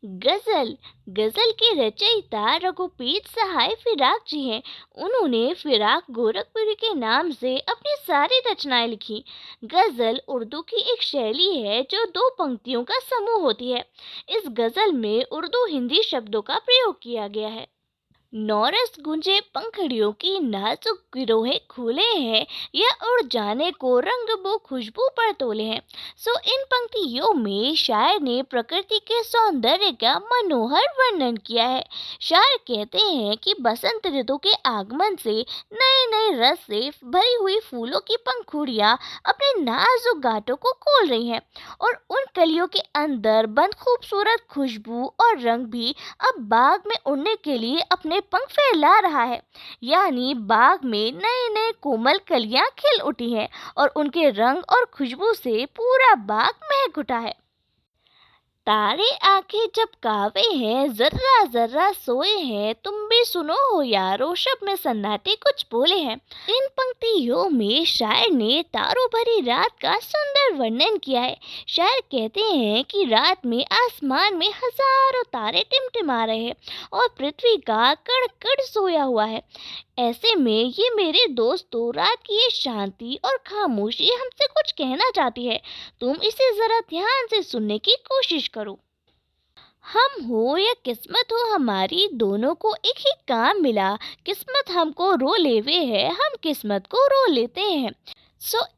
गजल गजल के रचयिता रघुपीत सहाय फिराक जी हैं। उन्होंने फिराक गोरखपुरी के नाम से अपनी सारी रचनाएं लिखी। गजल उर्दू की एक शैली है जो दो पंक्तियों का समूह होती है। इस गजल में उर्दू हिंदी शब्दों का प्रयोग किया गया है। नौरस गुंजे पंखड़ियों की नाजुक गिरोहें खुले हैं, यह उड़ जाने को रंग बो खुशबू पर तोले हैं। इन पंक्तियों में शायर ने प्रकृति के सौंदर्य का मनोहर वर्णन किया है। शायर कहते हैं कि बसंत ऋतु के आगमन से नए नए रस से भरी हुई फूलों की पंखुड़ियां अपने नाजुक गांठों को खोल रही हैं और उन कलियों के अंदर बंद खूबसूरत खुशबू और रंग भी अब बाग में उड़ने के लिए अपने पंख फैला रहा है। यानी बाग में नए नए कोमल कलियां खिल उठी हैं और उनके रंग और खुशबू से पूरा बाग महक उठा है। तारे आंखें झपकावे हैं, जर्रा जर्रा सोए हैं, तुम भी सुनो हो यारो, शब में सन्नाटे कुछ बोले हैं। इन पंक्तियों में शायर ने तारों भरी रात का सुंदर वर्णन किया है। शायर कहते हैं कि रात में आसमान में हजारों तारे टिमटिमा रहे हैं और पृथ्वी का कण कण सोया हुआ है। ऐसे में ये मेरे दोस्तों, रात की ये शांति और खामोशी हमसे कुछ कहना चाहती है। तुम इसे जरा ध्यान से सुनने की कोशिश करो। हम हो या किस्मत हो हमारी, दोनों को एक ही काम मिला। किस्मत हमको रो लेवे है, हम किस्मत को रो लेते हैं।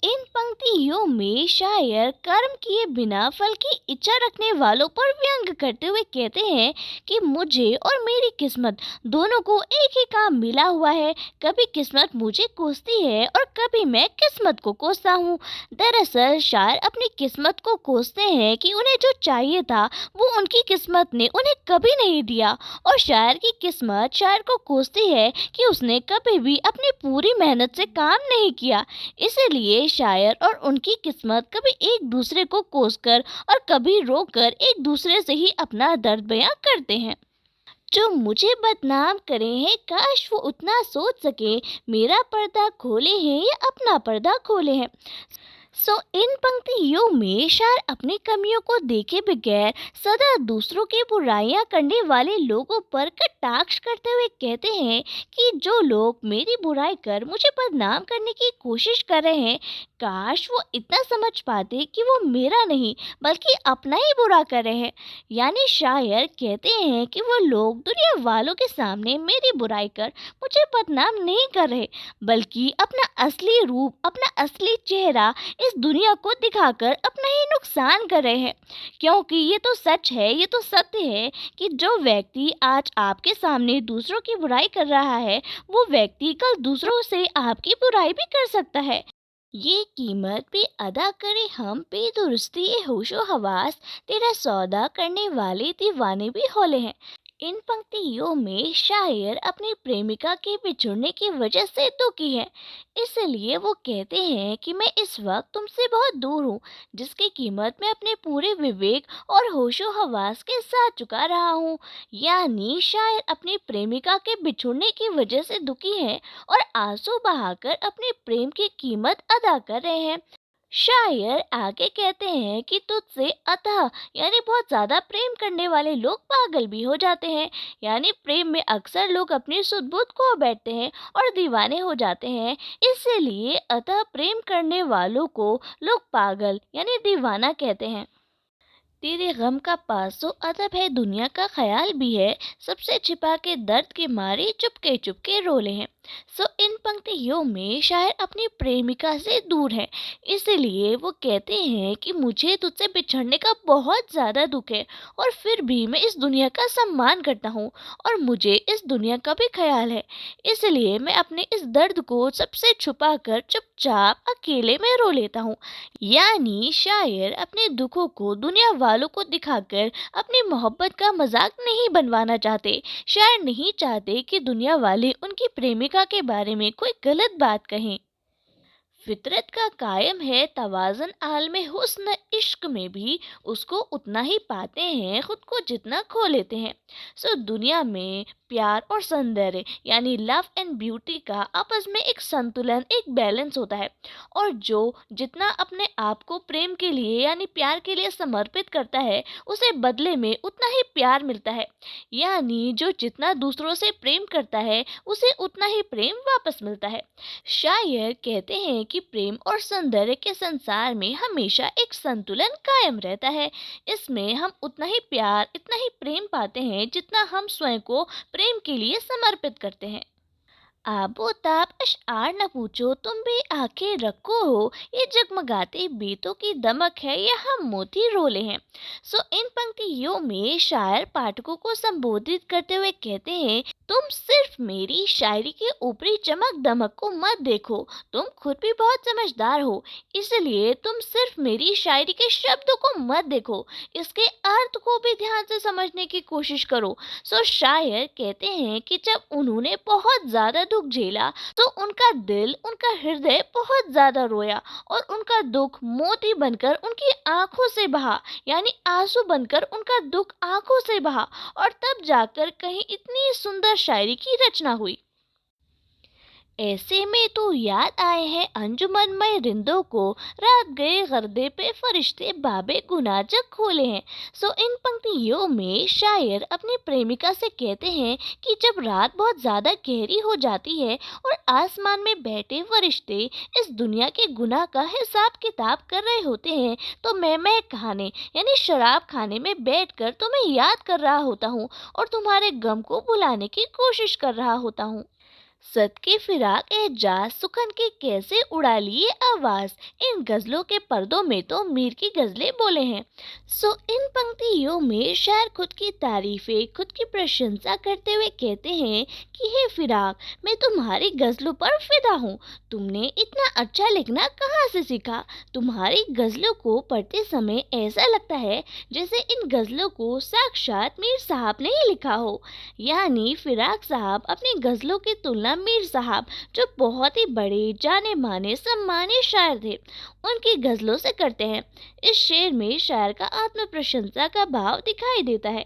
इन पंक्तियों में शायर कर्म किए बिना फल की इच्छा रखने वालों पर व्यंग करते हुए कहते हैं कि मुझे और मेरी किस्मत दोनों को एक ही काम मिला हुआ है। कभी किस्मत मुझे कोसती है और कभी मैं किस्मत को कोसता हूँ। दरअसल शायर अपनी किस्मत को कोसते हैं कि उन्हें जो चाहिए था वो उनकी किस्मत ने उन्हें कभी नहीं दिया, और शायर की किस्मत शायर को कोसती है कि उसने कभी भी अपनी पूरी मेहनत से काम नहीं किया। इसलिए शायर और उनकी किस्मत कभी एक दूसरे को कोसकर और कभी रोकर एक दूसरे से ही अपना दर्द बयां करते हैं। जो मुझे बदनाम करे हैं, काश वो उतना सोच सके, मेरा पर्दा खोले हैं या अपना पर्दा खोले हैं। इन पंक्तियों में शायर अपनी कमियों को देखे बगैर सदा दूसरों की बुराइयां करने वाले लोगों पर कटाक्ष करते हुए कहते हैं कि जो लोग मेरी बुराई कर मुझे बदनाम करने की कोशिश कर रहे हैं, काश वो इतना समझ पाते कि वो मेरा नहीं बल्कि अपना ही बुरा कर रहे हैं। यानी शायर कहते हैं कि वो लोग दुनिया वालों के सामने मेरी बुराई कर मुझे बदनाम नहीं कर रहे, बल्कि अपना असली रूप, अपना असली चेहरा इस दुनिया को दिखाकर अपना ही नुकसान कर रहे हैं। क्योंकि ये तो सच है, ये तो सत्य है कि जो व्यक्ति आज आपके सामने दूसरों की बुराई कर रहा है, वो व्यक्ति कल दूसरों से आपकी बुराई भी कर सकता है। ये कीमत भी अदा करे हम पे, दुरुस्ती होशो हवास, तेरा सौदा करने वाले दीवाने भी हौले हैं। इन पंक्तियों में शायर अपनी प्रेमिका के बिछुड़ने की वजह से दुखी है। इसलिए वो कहते हैं कि मैं इस वक्त तुमसे बहुत दूर हूँ, जिसकी कीमत मैं अपने पूरे विवेक और होशो हवास के साथ चुका रहा हूँ। यानी शायर अपनी प्रेमिका के बिछुड़ने की वजह से दुखी हैं और आंसू बहाकर अपने प्रेम की कीमत अदा कर रहे हैं। शायर आगे कहते हैं कि तुझसे अतः यानी बहुत ज़्यादा प्रेम करने वाले लोग पागल भी हो जाते हैं। यानी प्रेम में अक्सर लोग अपनी सुध बुध खो बैठते हैं और दीवाने हो जाते हैं। इसीलिए अतः प्रेम करने वालों को लोग पागल यानी दीवाना कहते हैं। तेरे गम का पासो अदब है, दुनिया का ख्याल भी है, सबसे छिपा के दर्द के मारे चुपके चुपके रोले हैं। इन पंक्तियों में शायर अपनी प्रेमिका से दूर है, इसलिए वो कहते हैं कि मुझे तुझसे बिछड़ने का बहुत ज़्यादा दुख है और फिर भी मैं इस दुनिया का सम्मान करता हूँ और मुझे इस दुनिया का भी ख्याल है। इसलिए मैं अपने इस दर्द को सबसे छुपा कर चुपचाप अकेले में रो लेता हूँ। यानी शायर अपने दुखों को दुनिया वालों को दिखाकर अपनी मोहब्बत का मजाक नहीं बनवाना चाहते। शायर नहीं चाहते कि दुनिया वाले उनकी प्रेमिका के बारे में कोई गलत बात कहें। फितरत का कायम है तवाज़ुन, आलम हुस्न इश्क में भी उसको उतना ही पाते हैं खुद को जितना खो लेते हैं। दुनिया में प्यार और सौंदर्य यानी लव एंड ब्यूटी का आपस में एक संतुलन, एक बैलेंस होता है, और जो जितना अपने आप को प्रेम के लिए यानी प्यार के लिए समर्पित करता है, उसे बदले में उतना ही प्यार मिलता है। यानी जो जितना दूसरों से प्रेम करता है उसे उतना ही प्रेम वापस मिलता है। शायर कहते हैं कि प्रेम और सौंदर्य के संसार में हमेशा एक संतुलन कायम रहता है। इसमें हम उतना ही प्यार, इतना ही प्रेम पाते हैं जितना हम स्वयं को प्रेम के लिए समर्पित करते हैं। आबो ताब अशआर न पूछो तुम भी आंखें रखो हो, ये जगमगाते बेतों की दमक है या हम मोती रोले हैं। इन पंक्तियों में शायर पाठकों को संबोधित करते हुए कहते हैं, तुम सिर्फ मेरी शायरी की ऊपरी चमक दमक को मत देखो, तुम खुद भी बहुत समझदार हो, इसलिए तुम सिर्फ मेरी शायरी के शब्दों को मत देखो, इसके अर्थ को भी ध्यान से समझने की कोशिश करो। शायर कहते हैं कि जब उन्होंने बहुत ज्यादा दुख झेला तो उनका दिल, उनका हृदय बहुत ज्यादा रोया और उनका दुख मोती बनकर उनकी आंखों से बहा, यानी आंसू बनकर उनका दुख आंखों से बहा, और तब जाकर कहीं इतनी सुंदर शायरी की रचना हुई। ऐसे में तो याद आए हैं अंजुमन में रिंदों को, रात गए गर्दे पे फरिश्ते बाबे गुनाह जग खोले हैं। इन पंक्तियों में शायर अपनी प्रेमिका से कहते हैं कि जब रात बहुत ज़्यादा गहरी हो जाती है और आसमान में बैठे फरिश्ते इस दुनिया के गुनाह का हिसाब किताब कर रहे होते हैं, तो मैं खाने यानी शराब खाने में बैठकर तुम्हें याद कर रहा होता हूँ और तुम्हारे गम को भुलाने की कोशिश कर रहा होता हूँ। सत की फिराक एजाज सुखन के कैसे उड़ा लिए आवाज, इन गजलों के पर्दों में तो मीर की गजलें बोले हैं। इन पंक्तियों में शायर खुद की तारीफें, खुद की प्रशंसा करते हुए कहते हैं कि हे फिराक, मैं तुम्हारी गजलों पर फिदा हूँ। तुमने इतना अच्छा लिखना कहाँ से सीखा? तुम्हारी गजलों को पढ़ते समय ऐसा लगता है जैसे इन गजलों को साक्षात मीर साहब ने ही लिखा हो। यानी फिराक साहब अपनी गजलों की तुलना मीर साहब, जो बहुत ही बड़े जाने माने सम्मानित शायर थे, उनकी गजलों से करते हैं। इस शेर में शायर का आत्म प्रशंसा का भाव दिखाई देता है।